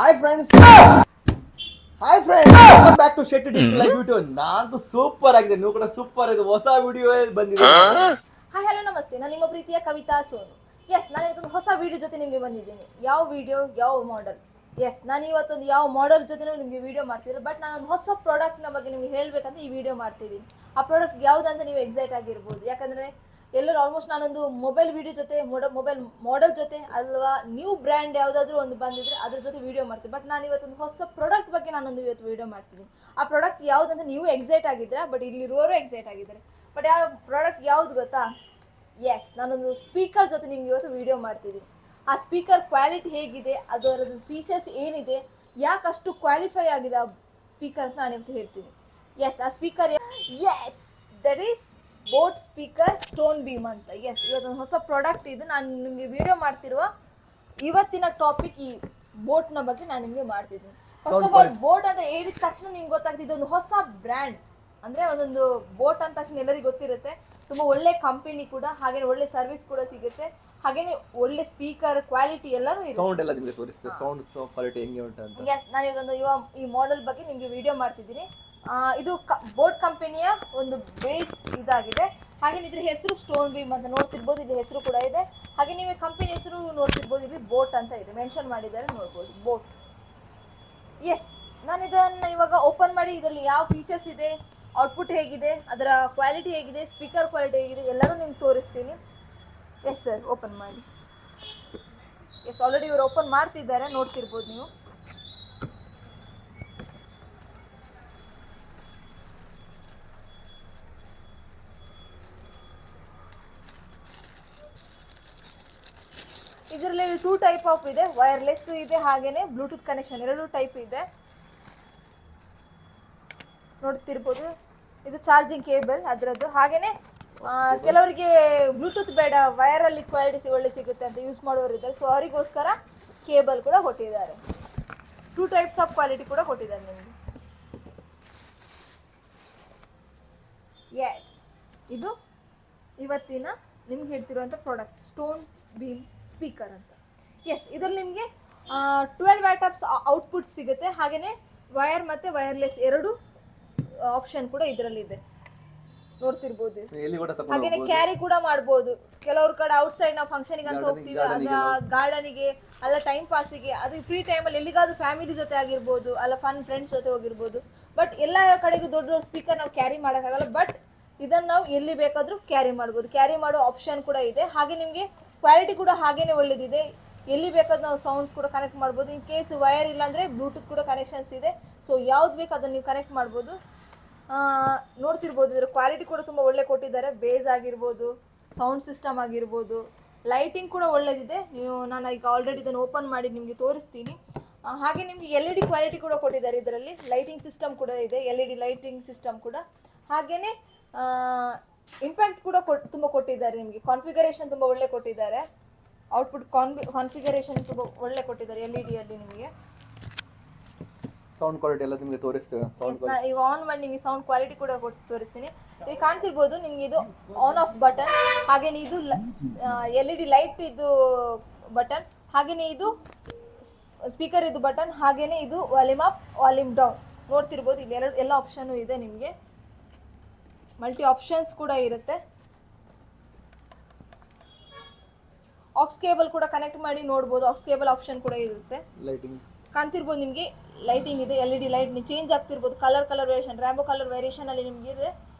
Hi friends, welcome back to Shetty digital live video. ನಾನು super ಆಗಿದೆ, ನೀವು ಕೂಡ ಸೂಪರ್ ಇದೆ. ಹೊಸ ವಿಡಿಯೋ ಬಂದಿದೆ. ಹಾಯ್ ಹಲೋ ನಮಸ್ತೆ, ನಾನು ನಿಮ್ಮ ಪ್ರೀತಿಯ ಕವಿತಾ ಸೋನು. ನಾನು ಇವತ್ತೊಂದು ಹೊಸ ವಿಡಿಯೋ ಜೊತೆ ನಿಮಗೆ ಬಂದಿದ್ದೀನಿ. ಯಾವ ವಿಡಿಯೋ, ಯಾವ ಮಾಡೆಲ್? ನಾನು ಇವತ್ತೊಂದು ಯಾವ ಮಾಡೆಲ್ ಜೊತೆ ನಿಮಗೆ ವಿಡಿಯೋ ಮಾಡ್ತಿದ್ದೀನಿ. ಬಟ್ ನಾನೊಂದು ಹೊಸ ಪ್ರಾಡಕ್ಟ್ನ ಬಗ್ಗೆ ನಿಮಗೆ ಹೇಳಬೇಕಂತ ಈ ವಿಡಿಯೋ ಮಾಡ್ತಿದ್ದೀನಿ. ಆ ಪ್ರಾಡಕ್ಟ್ ಯಾವುದಂತ ನೀವು ಎಕ್ಸೈಟ್ ಆಗಿರ್ಬೋದು. ಯಾಕಂದರೆ ಎಲ್ಲರೂ ಆಲ್ಮೋಸ್ಟ್ ನಾನೊಂದು ಮೊಬೈಲ್ ವಿಡಿಯೋ ಜೊತೆ ಮೊಬೈಲ್ ಮಾಡೆಲ್ ಜೊತೆ ಅಥವಾ ನ್ಯೂ ಬ್ರ್ಯಾಂಡ್ ಯಾವುದಾದ್ರೂ ಒಂದು ಬಂದಿದ್ರೆ ಅದ್ರ ಜೊತೆ ವಿಡಿಯೋ ಮಾಡ್ತೀನಿ. ಬಟ್ ನಾನು ಇವತ್ತೊಂದು ಹೊಸ ಪ್ರಾಡಕ್ಟ್ ಬಗ್ಗೆ ನಾನೊಂದು ಇವತ್ತು ವಿಡಿಯೋ ಮಾಡ್ತೀನಿ. ಆ ಪ್ರಾಡಕ್ಟ್ ಯಾವುದಂತ ನೀವು ಎಕ್ಸೈಟ್ ಆಗಿದ್ದೀರಾ, ಬಟ್ ಇಲ್ಲಿರೋರು ಎಕ್ಸೈಟ್ ಆಗಿದ್ದಾರೆ. ಬಟ್ ಯಾವ ಪ್ರಾಡಕ್ಟ್ ಯಾವುದು ಗೊತ್ತಾ? ನಾನೊಂದು ಸ್ಪೀಕರ್ ಜೊತೆ ನಿಮ್ಗೆ ಇವತ್ತು ವಿಡಿಯೋ ಮಾಡ್ತಿದ್ದೀನಿ. ಆ ಸ್ಪೀಕರ್ ಕ್ವಾಲಿಟಿ ಹೇಗಿದೆ, ಅದರದ್ದು ಫೀಚರ್ಸ್ ಏನಿದೆ, ಯಾಕಷ್ಟು ಕ್ವಾಲಿಫೈ ಆಗಿದೆ ಆ ಸ್ಪೀಕರ್ ಅಂತ ನಾನು ಇವತ್ತು ಹೇಳ್ತೀನಿ. ಆ speaker that is boat speaker stone beam ಅಂತ. ಇವತ್ತೊಂದು ಹೊಸ ಪ್ರಾಡಕ್ಟ್ ಇದು. ನಾನು ನಿಮಗೆ ವಿಡಿಯೋ ಮಾಡ್ತಿರುವ ಇವತ್ತಿನ ಟಾಪಿಕ್ ಈ ಬೋಟ್ನ ಬಗ್ಗೆ ನಾನು ನಿಮಗೆ ಮಾಡ್ತಿದ್ದೀನಿ. ಫಸ್ಟ್ ಆಫ್ ಆಲ್, ಬೋಟ್ ಅಂತ ಹೇಳಿದ ತಕ್ಷಣ ನಿಮ್ಗೆ ಗೊತ್ತಾಗ್ತದೆ ಇದೊಂದು ಹೊಸ ಬ್ರ್ಯಾಂಡ್. ಅಂದರೆ ಒಂದೊಂದು ಬೋಟ್ ಅಂದ ತಕ್ಷಣ ಎಲ್ಲರಿಗೂ ಗೊತ್ತಿರುತ್ತೆ. ತುಂಬ ಒಳ್ಳೆ ಕಂಪನಿ ಕೂಡ, ಹಾಗೇನೆ ಒಳ್ಳೆ ಸರ್ವಿಸ್ ಕೂಡ ಸಿಗುತ್ತೆ, ಹಾಗೇನೆ ಒಳ್ಳೆ ಸ್ಪೀಕರ್ ಕ್ವಾಲಿಟಿ ಎಲ್ಲಾನು ಇದೆ. ಸೌಂಡ್ ಎಲ್ಲ ನಿಮಗೆ ತೋರಿಸ್ತೇವೆ, ಸೌಂಡ್ ಕ್ವಾಲಿಟಿ ಹೆಂಗೆ ಉಂಟು ಅಂತ. ನಾನು ಇವತ್ತೊಂದು ಈ ಮಾಡೆಲ್ ಬಗ್ಗೆ ನಿಮಗೆ ವಿಡಿಯೋ ಮಾಡ್ತಿದ್ದೀನಿ. ಇದು ಬೋಟ್ ಕಂಪನಿಯ ಒಂದು ಬೇಸ್ ಇದಾಗಿದೆ. ಹಾಗೆ ಇದ್ರ ಹೆಸರು ಸ್ಟೋನ್ ಬೀಮ್ ಅಂತ ನೋಡ್ತಿರ್ಬೋದು. ಇಲ್ಲಿ ಹೆಸರು ಕೂಡ ಇದೆ. ಹಾಗೆ ನೀವು ಕಂಪನಿ ಹೆಸರು ನೋಡ್ತಿರ್ಬೋದು. ಇಲ್ಲಿ ಬೋಟ್ ಅಂತ ಇದೆ, ಮೆನ್ಷನ್ ಮಾಡಿದ್ದಾರೆ, ನೋಡ್ಬೋದು ಬೋಟ್. ನಾನು ಇದನ್ನು ಇವಾಗ ಓಪನ್ ಮಾಡಿ ಇದರಲ್ಲಿ ಯಾವ ಫೀಚರ್ಸ್ ಇದೆ, ಔಟ್ಪುಟ್ ಹೇಗಿದೆ, ಅದರ ಕ್ವಾಲಿಟಿ ಹೇಗಿದೆ, ಸ್ಪೀಕರ್ ಕ್ವಾಲಿಟಿ ಹೇಗಿದೆ ಎಲ್ಲರೂ ನಿಮ್ಗೆ ತೋರಿಸ್ತೀನಿ. ಸರ್, ಓಪನ್ ಮಾಡಿ. ಆಲ್ರೆಡಿ ಇವರು ಓಪನ್ ಮಾಡ್ತಿದ್ದಾರೆ, ನೋಡ್ತಿರ್ಬೋದು ನೀವು. ಇದರಲ್ಲಿ 2 ಟೈಪ್ ಆಫ್ ಇದೆ, ವೈರ್ಲೆಸ್ ಇದೆ, ಹಾಗೇನೆ ಬ್ಲೂಟೂತ್ ಕನೆಕ್ಷನ್, 2 ಟೈಪ್ ಇದೆ, ನೋಡ್ತಿರ್ಬೋದು. ಇದು ಚಾರ್ಜಿಂಗ್ ಕೇಬಲ್ ಅದರದ್ದು. ಹಾಗೇನೆ ಕೆಲವರಿಗೆ ಬ್ಲೂಟೂತ್ ಬೇಡ, ವೈರಲ್ಲಿ ಕ್ವಾಲಿಟಿ ಒಳ್ಳೆ ಸಿಗುತ್ತೆ ಅಂತ ಯೂಸ್ ಮಾಡೋರು ಇದ್ದಾರೆ. ಸೊ ಅವರಿಗೋಸ್ಕರ ಕೇಬಲ್ ಕೂಡ ಕೊಟ್ಟಿದ್ದಾರೆ. 2 ಟೈಪ್ಸ್ ಆಫ್ ಕ್ವಾಲಿಟಿ ಕೂಡ ಕೊಟ್ಟಿದ್ದಾರೆ ನಿಮಗೆ. ಇದು ಇವತ್ತಿನ ನಿಮ್ಗೆ ಹೇಳ್ತಿರುವಂಥ ಪ್ರಾಡಕ್ಟ್ ಸ್ಟೋನ್ ಬೀಮ್ ಸ್ಪೀಕರ್ ಅಂತ. ಇದರಲ್ಲಿ ನಿಮಗೆ 12 ವ್ಯಾಟ್ಸ್ ಔಟ್ಪುಟ್ ಸಿಗುತ್ತೆ. ಹಾಗೆಯೇ ವೈರ್ ಮತ್ತು ವೈರ್ಲೆಸ್ 2 ಆಪ್ಷನ್ ಕೂಡ ಇದರಲ್ಲಿ ಇದೆ, ನೋಡ್ತಿರ್ಬೋದು. ಹಾಗೇನೆ ಕ್ಯಾರಿ ಕೂಡ ಮಾಡ್ಬೋದು. ಕೆಲವ್ರ ಕಡೆ ಔಟ್ಸೈಡ್ ನಾವು ಫಂಕ್ಷನಿಗೆ ಅಂತ ಹೋಗ್ತೀವಿ, ಗಾರ್ಡನಿಗೆ ಅಲ್ಲ ಟೈಮ್ ಪಾಸಿಗೆ, ಅದು ಫ್ರೀ ಟೈಮಲ್ಲಿ ಎಲ್ಲಿಗಾದ್ರೂ ಫ್ಯಾಮಿಲಿ ಜೊತೆ ಆಗಿರ್ಬೋದು, ಅಲ್ಲ ಫ್ರೆಂಡ್ಸ್ ಜೊತೆ ಹೋಗಿರ್ಬೋದು. ಬಟ್ ಎಲ್ಲ ಕಡೆಗೂ ದೊಡ್ಡ ದೊಡ್ಡ ಸ್ಪೀಕರ್ ನಾವು ಕ್ಯಾರಿ ಮಾಡೋಕ್ಕಾಗಲ್ಲ. ಬಟ್ ಇದನ್ನು ನಾವು ಎಲ್ಲಿ ಬೇಕಾದರೂ ಕ್ಯಾರಿ ಮಾಡ್ಬೋದು. ಕ್ಯಾರಿ ಮಾಡೋ ಆಪ್ಷನ್ ಕೂಡ ಇದೆ. ಹಾಗೆ ನಿಮಗೆ ಕ್ವಾಲಿಟಿ ಕೂಡ ಹಾಗೇನೆ ಒಳ್ಳೆದಿದೆ. ಎಲ್ಲಿ ಬೇಕಾದ್ರೂ ನಾವು ಸೌಂಡ್ಸ್ ಕೂಡ ಕನೆಕ್ಟ್ ಮಾಡ್ಬೋದು. ಇನ್ ಕೇಸ್ ವೈರ್ ಇಲ್ಲಾಂದರೆ ಬ್ಲೂಟೂತ್ ಕೂಡ ಕನೆಕ್ಷನ್ಸ್ ಇದೆ. ಸೊ ಯಾವ್ದು ಬೇಕು ಅದನ್ನು ನೀವು ಕನೆಕ್ಟ್ ಮಾಡ್ಬೋದು. ನೋಡ್ತಿರ್ಬೋದು, ಇದರ ಕ್ವಾಲಿಟಿ ಕೂಡ ತುಂಬ ಒಳ್ಳೆ ಕೊಟ್ಟಿದ್ದಾರೆ. ಬೇಸ್ ಆಗಿರ್ಬೋದು, ಸೌಂಡ್ ಸಿಸ್ಟಮ್ ಆಗಿರ್ಬೋದು, ಲೈಟಿಂಗ್ ಕೂಡ ಒಳ್ಳೆದಿದೆ. ನಾನು ಈಗ ಆಲ್ರೆಡಿ ಇದನ್ನು ಓಪನ್ ಮಾಡಿ ನಿಮಗೆ ತೋರಿಸ್ತೀನಿ. ಹಾಗೆ ನಿಮಗೆ LED ಕ್ವಾಲಿಟಿ ಕೂಡ ಕೊಟ್ಟಿದ್ದಾರೆ. ಇದರಲ್ಲಿ ಲೈಟಿಂಗ್ ಸಿಸ್ಟಮ್ ಕೂಡ ಇದೆ, LED ಲೈಟಿಂಗ್ ಸಿಸ್ಟಮ್ ಕೂಡ. ಹಾಗೆಯೇ ಇಂಪ್ಯಾಕ್ಟ್ ಕೂಡ ತುಂಬ ಕೊಟ್ಟಿದ್ದಾರೆ ನಿಮಗೆ. ಕಾನ್ಫಿಗರೇಷನ್ ತುಂಬ ಒಳ್ಳೆ ಕೊಟ್ಟಿದ್ದಾರೆ. ಔಟ್ಪುಟ್ ಕಾನ್ಫಿಗರೇಷನ್ ತುಂಬ ಒಳ್ಳೆ ಕೊಟ್ಟಿದ್ದಾರೆ LED ನಿಮಗೆ. ಸೌಂಡ್ ಕ್ವಾಲಿಟಿ ಎಲ್ಲ ನಿಮಗೆ ತೋರಿಸ್ತೇವೆ. ಈಗ ಆನ್ ಮಾಡಿ ನಿಮಗೆ ಸೌಂಡ್ ಕ್ವಾಲಿಟಿ ಕೂಡ ತೋರಿಸ್ತೀನಿ. ಈಗ ಕಾಣ್ತಿರ್ಬೋದು ನಿಮ್ಗೆ ಇದು ಆನ್ ಆಫ್ ಬಟನ್, ಹಾಗೇನೆ ಇದು LED ಲೈಟ್ ಇದು ಬಟನ್, ಹಾಗೇನೆ ಇದು ಸ್ಪೀಕರ್ ಇದು ಬಟನ್, ಹಾಗೇನೆ ಇದು ವಾಲ್ಯೂಮ್ ಅಪ್ ವಾಲ್ಯೂಮ್ ಡೌನ್. ನೋಡ್ತಿರ್ಬೋದು ಇಲ್ಲಿ ಎಲ್ಲ ಆಪ್ಷನ್ ಇದೆ ನಿಮಗೆ. ಮಲ್ಟಿ ಆಪ್ಷನ್ಸ್ ಕೂಡ ಇರುತ್ತೆ. ಆಕ್ಸ್ ಕೇಬಲ್ ಕೂಡ ಕನೆಕ್ಟ್ ಮಾಡಿ ನೋಡ್ಬೋದು. ಆಕ್ಸ್ ಕೇಬಲ್ ಆಪ್ಷನ್ ಕೂಡ ಇರುತ್ತೆ. ಲೈಟಿಂಗ್ ಕಾಣ್ತಿರ್ಬೋದು ನಿಮಗೆ, ಲೈಟಿಂಗ್ ಇದೆ, LED ಲೈಟ್ ನೀವು ಚೇಂಜ್ ಆಗ್ತಿರ್ಬೋದು. Colour variation, rainbow colour variation ಅಲ್ಲಿ ನಿಮಗೆ ಇದೆ,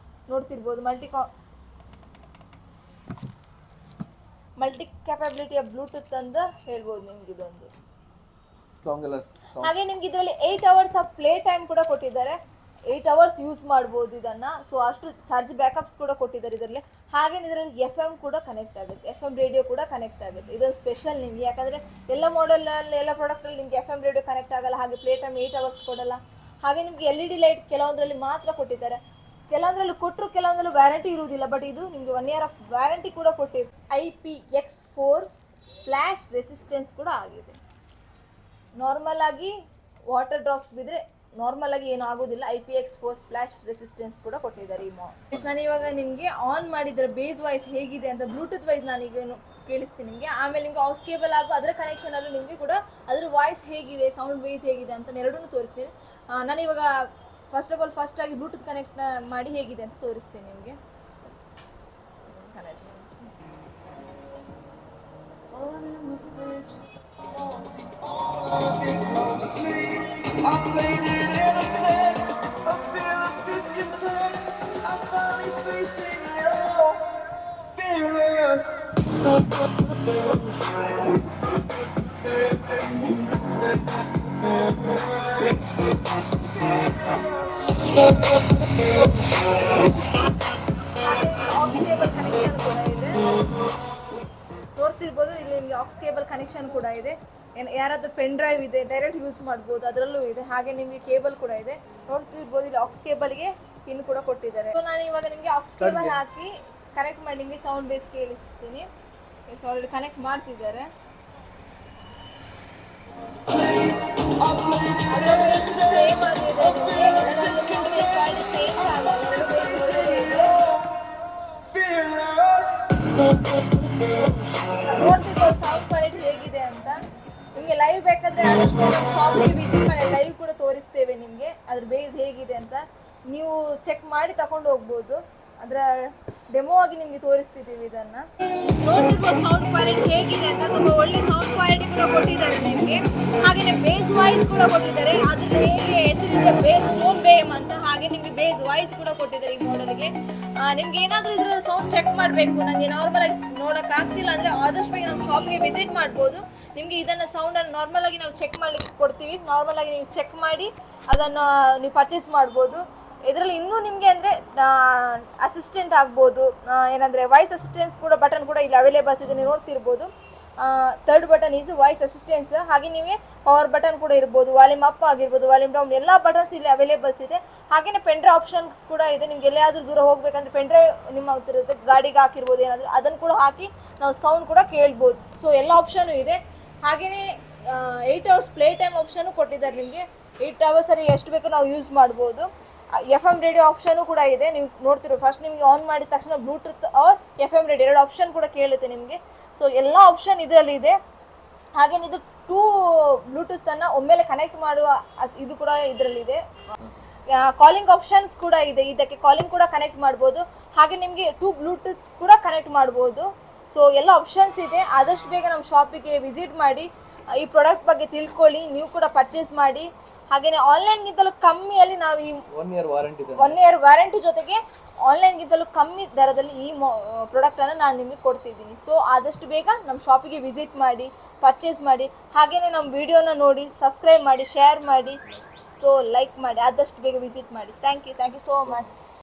ನೋಡ್ತಿರ್ಬೋದು. ಮಲ್ಟಿ ಕ್ಯಾಪಬಿಲಿಟಿಯ ಬ್ಲೂಟೂತ್ ಅಂತ ಹೇಳ್ಬೋದು ನಿಮ್ಗೆ ಇದೊಂದು. ಹಾಗೆ ನಿಮ್ಗೆ ಇದರಲ್ಲಿ 8 hours ಆಫ್ ಪ್ಲೇ ಟೈಮ್ ಕೂಡ ಕೊಟ್ಟಿದ್ದಾರೆ. 8 hours ಯೂಸ್ ಮಾಡ್ಬೋದು ಇದನ್ನು. ಸೊ ಅಷ್ಟು ಚಾರ್ಜ್ ಬ್ಯಾಕಪ್ಸ್ ಕೂಡ ಕೊಟ್ಟಿದ್ದಾರೆ ಇದರಲ್ಲಿ. ಹಾಗೆ ಇದರಲ್ಲಿ FM ಕೂಡ ಕನೆಕ್ಟ್ ಆಗುತ್ತೆ, FM ರೇಡಿಯೋ ಕೂಡ ಕನೆಕ್ಟ್ ಆಗುತ್ತೆ. ಇದೊಂದು ಸ್ಪೆಷಲ್ ನಿಮಗೆ, ಯಾಕಂದರೆ ಎಲ್ಲ ಮಾಡೆಲಲ್ಲಿ ಎಲ್ಲ ಪ್ರಾಡಕ್ಟಲ್ಲಿ ನಿಮಗೆ FM ರೇಡಿಯೋ ಕನೆಕ್ಟ್ ಆಗಲ್ಲ. ಹಾಗೆ ಪ್ಲೇ ಟೈಮ್ 8 hours ಕೊಡಲ್ಲ. ಹಾಗೆ ನಿಮಗೆ LED ಲೈಟ್ ಕೆಲವೊಂದರಲ್ಲಿ ಮಾತ್ರ ಕೊಟ್ಟಿದ್ದಾರೆ, ಕೆಲವೊಂದರಲ್ಲಿ ಕೊಟ್ಟರು, ಕೆಲವೊಂದರಲ್ಲಿ ವ್ಯಾರಂಟಿ ಇರುವುದಿಲ್ಲ. ಬಟ್ ಇದು ನಿಮಗೆ 1 year ಆಫ್ ವ್ಯಾರಂಟಿ ಕೂಡ ಕೊಟ್ಟಿದೆ. IPX4 ಸ್ಪ್ಲಾಶ್ ರೆಸಿಸ್ಟೆನ್ಸ್ ಕೂಡ ಆಗಿದೆ. ನಾರ್ಮಲ್ ಆಗಿ ವಾಟರ್ ಡ್ರಾಪ್ಸ್ ಬಿದ್ದರೆ ನಾರ್ಮಲ್ ಆಗಿ ಏನು ಆಗೋದಿಲ್ಲ. IPX4 ಸ್ಪ್ಲಾಶ್ ರೆಸಿಸ್ಟೆನ್ಸ್ ಕೂಡ ಕೊಟ್ಟಿದ್ದಾರೆ ಈ ನಾನು ಇವಾಗ ನಿಮಗೆ ಆನ್ ಮಾಡಿದರೆ ಬೇಸ್ ವಾಯ್ಸ್ ಹೇಗಿದೆ ಅಂತ ಬ್ಲೂಟೂತ್ ವೈಸ್ ನಾನೀಗ ಕೇಳಿಸ್ತೀನಿ ನಿಮಗೆ. ಆಮೇಲೆ ನಿಮಗೆ ಆಕ್ಸ್ ಕೇಬಲ್ ಹಾಗೂ ಅದರ ಕನೆಕ್ಷನಲ್ಲೂ ನಿಮಗೆ ಕೂಡ ಅದರ ವಾಯ್ಸ್ ಹೇಗಿದೆ, ಸೌಂಡ್ ಬೇಸ್ ಹೇಗಿದೆ ಅಂತ ಎರಡನ್ನೂ ತೋರಿಸ್ತೀನಿ. ನಾನು ಇವಾಗ ಫಸ್ಟ್ ಆಗಿ ಬ್ಲೂಟೂತ್ ಕನೆಕ್ಟ್ ಮಾಡಿ ಹೇಗಿದೆ ಅಂತ ತೋರಿಸ್ತೀನಿ ನಿಮಗೆ. ನೋಡ್ತಿರ್ಬೋದು ಇಲ್ಲಿ ನಿಮಗೆ ಆಕ್ಸ್ ಕೇಬಲ್ ಕನೆಕ್ಷನ್ ಕೂಡ ಇದೆ. ಯಾರಾದ್ರೂ ಪೆನ್ ಡ್ರೈವ್ ಇದೆ ಡೈರೆಕ್ಟ್ ಯೂಸ್ ಮಾಡ್ಬೋದು, ಅದರಲ್ಲೂ ಇದೆ. ಹಾಗೆ ನಿಮಗೆ ಕೇಬಲ್ ಕೂಡ ಇದೆ. ನೋಡ್ತಿರ್ಬೋದು ಇಲ್ಲಿ ಆಕ್ಸ್ ಕೇಬಲ್ಗೆ ಪಿನ್ ಕೂಡ ಕೊಟ್ಟಿದ್ದಾರೆ. ಸೊ ನಾನು ಇವಾಗ ನಿಮಗೆ ಆಕ್ಸ್ ಕೇಬಲ್ ಹಾಕಿ ಕನೆಕ್ಟ್ ಮಾಡಿ ನಿಮಗೆ ಸೌಂಡ್ ಬೇಸ್ ಕೇಳಿಸ್ತೀನಿ. ಆಲ್ರೆಡಿ ಕನೆಕ್ಟ್ ಮಾಡ್ತಿದ್ದಾರೆ. ಅದರ ಬೇಸ್ ಸೇಮ್ ಆಗಿದೆ ನಿಮಗೆ, ಎರಡರಲ್ಲಿ ಸಿಂಗಲ್ ಕ್ವಾಲಿಟಿ ಚೇಂಜ್ ಆಗಲ್ಲ, ಎರಡು ಬೇಸ್ ಒಳ್ಳೆದೇ ಇದೆ. ನೋಡ್ತಿರ್ಬೋದು ಸೌಂಡ್ ಕ್ವಾಲಿಟಿ ಹೇಗಿದೆ ಅಂತ. ನಿಮಗೆ ಲೈವ್ ಬೇಕಾದ್ರೆ ಆದಷ್ಟು ಶಾಪಿಗೆ ವಿಸಿಟ್ ಮಾಡಿ ಲೈವ್ ಕೂಡ ತೋರಿಸ್ತೇವೆ ನಿಮಗೆ ಅದ್ರ ಬೇಸ್ ಹೇಗಿದೆ ಅಂತ. ನೀವು ಚೆಕ್ ಮಾಡಿ ತಗೊಂಡು ಹೋಗ್ಬೋದು. ಅದರ ಡೆಮೋ ಆಗಿ ನಿಮಗೆ ತೋರಿಸ್ತಿದ್ದೀವಿ ಇದನ್ನು. ನೋಡ್ತಿರ್ಬೋದು ಸೌಂಡ್ ಕ್ವಾಲಿಟಿ ಹೇಗಿದೆ ಅಂತ. ತುಂಬ ಒಳ್ಳೆ ಸೌಂಡ್ ಕ್ವಾಲಿಟಿ ಕೂಡ ಕೊಟ್ಟಿದ್ದಾರೆ ನಿಮಗೆ. ಹಾಗೆಯೇ ಬೇಸ್ ವಾಯ್ಸ್ ಕೂಡ ಕೊಟ್ಟಿದ್ದಾರೆ. ಅದ್ರಲ್ಲಿ ಹೇಗೆ ಹೆಸರಿದೆ ಬೇಸ್ ಸ್ಟೋನ್ ಬೇಮ್ ಅಂತ. ಹಾಗೆ ನಿಮಗೆ ಬೇಸ್ ವಾಯ್ಸ್ ಕೂಡ ಕೊಟ್ಟಿದ್ದಾರೆ ಈ ಮಾಡೆಲ್ಗೆ. ನಿಮ್ಗೆ ಏನಾದರೂ ಇದರ ಸೌಂಡ್ ಚೆಕ್ ಮಾಡಬೇಕು, ನನಗೆ ನಾರ್ಮಲ್ ಆಗಿ ನೋಡೋಕೆ ಆಗ್ತಿಲ್ಲ ಅಂದರೆ ಆದಷ್ಟು ಬೇಗ ನಮ್ಮ ಶಾಪಿಗೆ ವಿಸಿಟ್ ಮಾಡ್ಬೋದು. ನಿಮಗೆ ಇದನ್ನು ಸೌಂಡನ್ನು ನಾರ್ಮಲ್ ಆಗಿ ನಾವು ಚೆಕ್ ಮಾಡಲಿಕ್ಕೆ ಕೊಡ್ತೀವಿ. ನಾರ್ಮಲ್ ಆಗಿ ನೀವು ಚೆಕ್ ಮಾಡಿ ಅದನ್ನು ನೀವು ಪರ್ಚೇಸ್ ಮಾಡ್ಬೋದು. ಇದರಲ್ಲಿ ಇನ್ನೂ ನಿಮಗೆ ಅಂದರೆ ಅಸಿಸ್ಟೆಂಟ್ ಆಗ್ಬೋದು, ಏನಂದರೆ ವಾಯ್ಸ್ ಅಸಿಸ್ಟೆನ್ಸ್ ಕೂಡ ಬಟನ್ ಕೂಡ ಇಲ್ಲಿ ಅವೈಲೇಬಲ್ಸ್ ಇದೆ. ನೀವು ನೋಡ್ತಿರ್ಬೋದು third button is voice assistance. ಹಾಗೆ ನೀವೇ ಪವರ್ ಬಟನ್ ಕೂಡ ಇರ್ಬೋದು, ವಾಲ್ಯೂಮ್ ಅಪ್ ಆಗಿರ್ಬೋದು, ವಾಲ್ಯೂಮ್ ಡೌನ್ ಎಲ್ಲ ಬಟನ್ಸ್ ಇಲ್ಲಿ ಅವೈಲೇಬಲ್ಸ್ ಇದೆ. ಹಾಗೆಯೇ ಪೆನ್ಡ್ರೈವ್ ಆಪ್ಷನ್ಸ್ ಕೂಡ ಇದೆ. ನಿಮ್ಗೆ ಎಲ್ಲಿಯಾದರೂ ದೂರ ಹೋಗಬೇಕಂದ್ರೆ ಪೆನ್ಡ್ರೈವ್ ನಿಮ್ಮ ಹತ್ರ ಇರುತ್ತೆ, ಗಾಡಿಗೆ ಹಾಕಿರ್ಬೋದು ಏನಾದರೂ, ಅದನ್ನು ಕೂಡ ಹಾಕಿ ನಾವು ಸೌಂಡ್ ಕೂಡ ಕೇಳ್ಬೋದು. ಸೊ ಎಲ್ಲ ಆಪ್ಷನು ಇದೆ. ಹಾಗೆಯೇ 8 hours ಪ್ಲೇ ಟೈಮ್ ಆಪ್ಷನು ಕೊಟ್ಟಿದ್ದಾರೆ ನಿಮಗೆ. 8 hours ಎಷ್ಟು ಬೇಕು ನಾವು ಯೂಸ್ ಮಾಡ್ಬೋದು. FM ರೇಡಿಯೋ ಆಪ್ಷನು ಕೂಡ ಇದೆ. ನೀವು ನೋಡ್ತಿರೋ ಫಸ್ಟ್ ನಿಮಗೆ ಆನ್ ಮಾಡಿದ ತಕ್ಷಣ ಬ್ಲೂಟೂತ್ ಆರ್ FM ರೇಡಿಯೋ ಎರಡು ಆಪ್ಷನ್ ಕೂಡ ಕೇಳುತ್ತೆ ನಿಮಗೆ. ಸೊ ಎಲ್ಲ ಆಪ್ಷನ್ ಇದರಲ್ಲಿ ಇದೆ. ಹಾಗೇನೆ ಇದು 2 ಬ್ಲೂಟೂತ್ಸನ್ನು ಒಮ್ಮೆಲೆ ಕನೆಕ್ಟ್ ಮಾಡುವ ಇದು ಕೂಡ ಇದರಲ್ಲಿದೆ. ಕಾಲಿಂಗ್ ಆಪ್ಷನ್ಸ್ ಕೂಡ ಇದೆ. ಇದಕ್ಕೆ ಕಾಲಿಂಗ್ ಕೂಡ ಕನೆಕ್ಟ್ ಮಾಡ್ಬೋದು. ಹಾಗೆ ನಿಮಗೆ 2 ಬ್ಲೂಟೂತ್ಸ್ ಕೂಡ ಕನೆಕ್ಟ್ ಮಾಡ್ಬೋದು. ಸೊ ಎಲ್ಲ ಆಪ್ಷನ್ಸ್ ಇದೆ. ಆದಷ್ಟು ಬೇಗ ನಮ್ಮ ಶಾಪಿಗೆ ವಿಸಿಟ್ ಮಾಡಿ ಈ ಪ್ರಾಡಕ್ಟ್ ಬಗ್ಗೆ ತಿಳ್ಕೊಳ್ಳಿ, ನೀವು ಕೂಡ ಪರ್ಚೇಸ್ ಮಾಡಿ. ಹಾಗೆಯೇ ಆನ್ಲೈನ್ಗಿಂತಲೂ ಕಮ್ಮಿಯಲ್ಲಿ ನಾವು ಈ 1 year ವಾರಂಟಿ 1 year ವಾರಂಟಿ ಜೊತೆಗೆ ಆನ್ಲೈನ್ಗಿಂತಲೂ ಕಮ್ಮಿ ದರದಲ್ಲಿ ಈ ಪ್ರಾಡಕ್ಟನ್ನು ನಾನು ನಿಮಗೆ ಕೊಡ್ತಿದ್ದೀನಿ. ಸೊ ಆದಷ್ಟು ಬೇಗ ನಮ್ಮ ಶಾಪಿಗೆ ವಿಸಿಟ್ ಮಾಡಿ, ಪರ್ಚೇಸ್ ಮಾಡಿ. ಹಾಗೆಯೇ ನಮ್ಮ ವಿಡಿಯೋನ ನೋಡಿ ಸಬ್ಸ್ಕ್ರೈಬ್ ಮಾಡಿ, ಶೇರ್ ಮಾಡಿ, ಸೊ ಲೈಕ್ ಮಾಡಿ. ಆದಷ್ಟು ಬೇಗ ವಿಸಿಟ್ ಮಾಡಿ. Thank you so much.